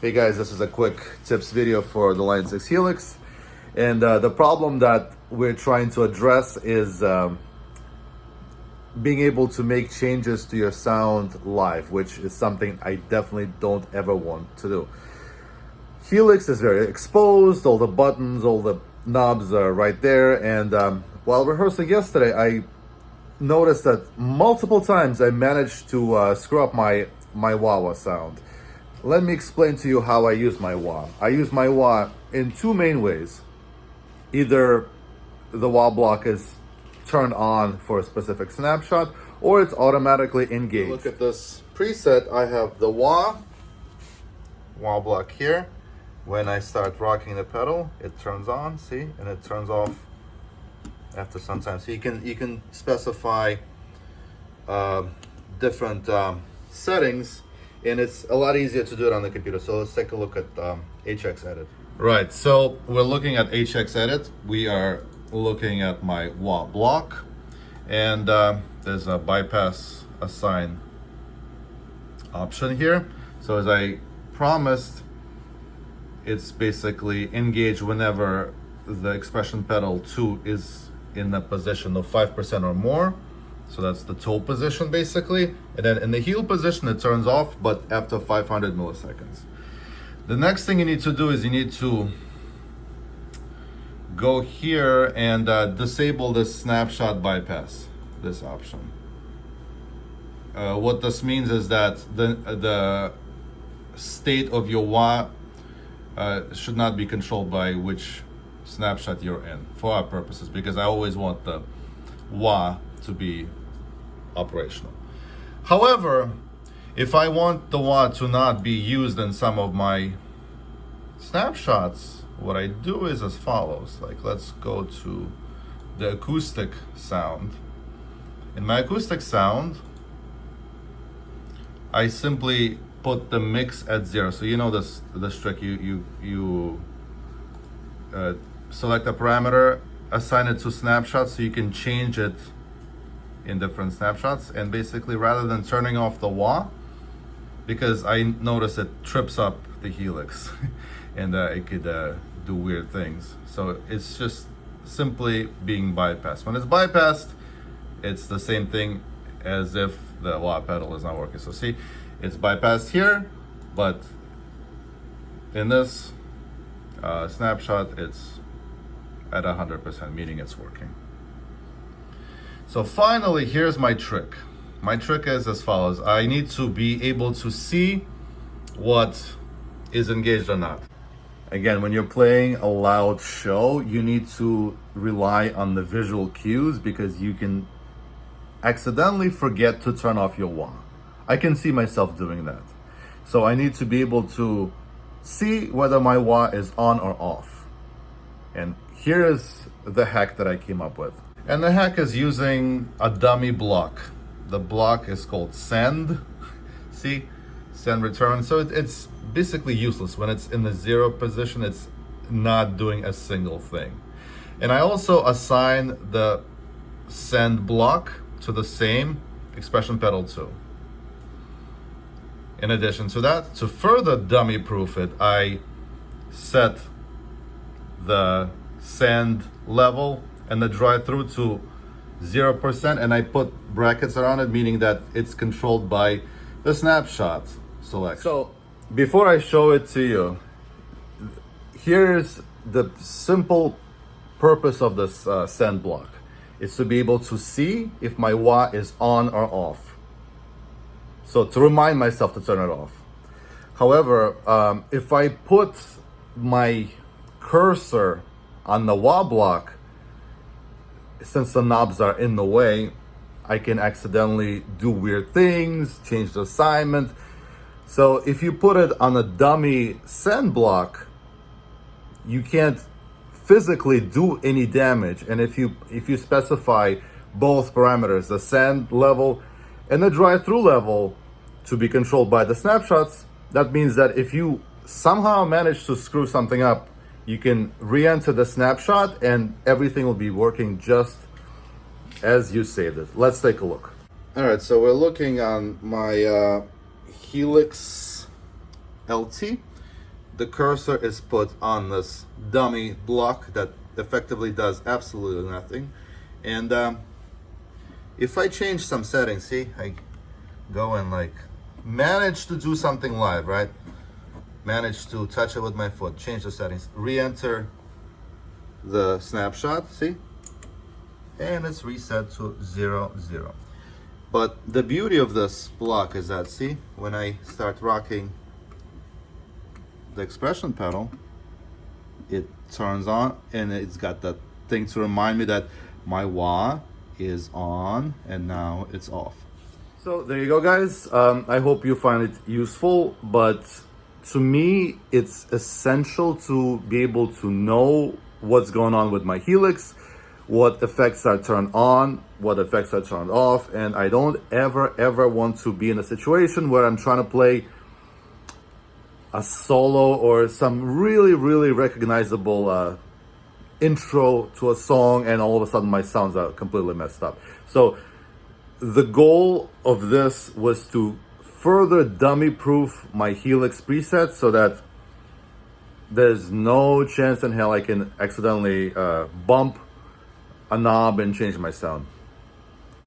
Hey guys, this is a quick tips video for the Line 6 Helix. And the problem that we're trying to address is being able to make changes to your sound live, which is something I definitely don't ever want to do. Helix is very exposed, all the buttons, all the knobs are right there. And while rehearsing yesterday, I noticed that multiple times I managed to screw up my wah-wah sound. Let me explain to you how I use my wah. I use my wah in two main ways. Either the wah block is turned on for a specific snapshot, or it's automatically engaged. Look at this preset. I have the wah block here. When I start rocking the pedal, it turns on, see, and it turns off after some time. So you can specify different settings, and it's a lot easier to do it on the computer. So let's take a look at HX Edit. Right, so we're looking at HX Edit. We are looking at my wah block, and there's a bypass assign option here. So as I promised, it's basically engaged whenever the expression pedal 2 is in the position of 5% or more. So that's the toe position basically. And then in the heel position, it turns off, but after 500 milliseconds. The next thing you need to do is you need to go here and disable this snapshot bypass, this option. What this means is that the state of your wah should not be controlled by which snapshot you're in for our purposes, because I always want the wah to be operational. However, if I want the wah to not be used in some of my snapshots, what I do is as follows. Like, let's go to the acoustic sound. In my acoustic sound, I simply put the mix at 0. So you know this trick. You select a parameter, assign it to snapshots, so you can change it in different snapshots. And basically, rather than turning off the wah, because I notice it trips up the Helix and it could do weird things. So it's just simply being bypassed. When it's bypassed, it's the same thing as if the wah pedal is not working. So see, it's bypassed here, but in this snapshot, it's at 100%, meaning it's working. So finally, here's my trick. My trick is as follows. I need to be able to see what is engaged or not. Again, when you're playing a loud show, you need to rely on the visual cues, because you can accidentally forget to turn off your wah. I can see myself doing that. So I need to be able to see whether my wah is on or off. And here is the hack that I came up with. And the hack is using a dummy block. The block is called send. See? Send return. So it's basically useless. When it's in the 0 position, it's not doing a single thing. And I also assign the send block to the same expression pedal 2. In addition to that, to further dummy proof it, I set the send level and the drive through to 0%, and I put brackets around it, meaning that it's controlled by the snapshot selection. So before I show it to you, here's the simple purpose of this send block. It's to be able to see if my wah is on or off. So to remind myself to turn it off. However, if I put my cursor on the wah block, since the knobs are in the way, I can accidentally do weird things, change the assignment. So if you put it on a dummy send block, you can't physically do any damage. And if you specify both parameters, the send level and the drive-through level, to be controlled by the snapshots, that means that if you somehow manage to screw something up, you can re-enter the snapshot and everything will be working just as you saved it. Let's take a look. All right, so we're looking on my Helix LT, the cursor is put on this dummy block that effectively does absolutely nothing. And if I change some settings, see, I go and like manage to do something live, right? Manage to touch it with my foot, change the settings, re-enter the snapshot, see? And it's reset to 0, 0. But the beauty of this block is that, see, when I start rocking the expression pedal, it turns on and it's got that thing to remind me that my wah is on and now it's off. So there you go, guys. I hope you find it useful, but to me, it's essential to be able to know what's going on with my Helix, what effects are turned on, what effects are turned off, and I don't ever want to be in a situation where I'm trying to play a solo or some really recognizable intro to a song and all of a sudden my sounds are completely messed up. So the goal of this was to further dummy proof my Helix preset so that there's no chance in hell I can accidentally bump a knob and change my sound.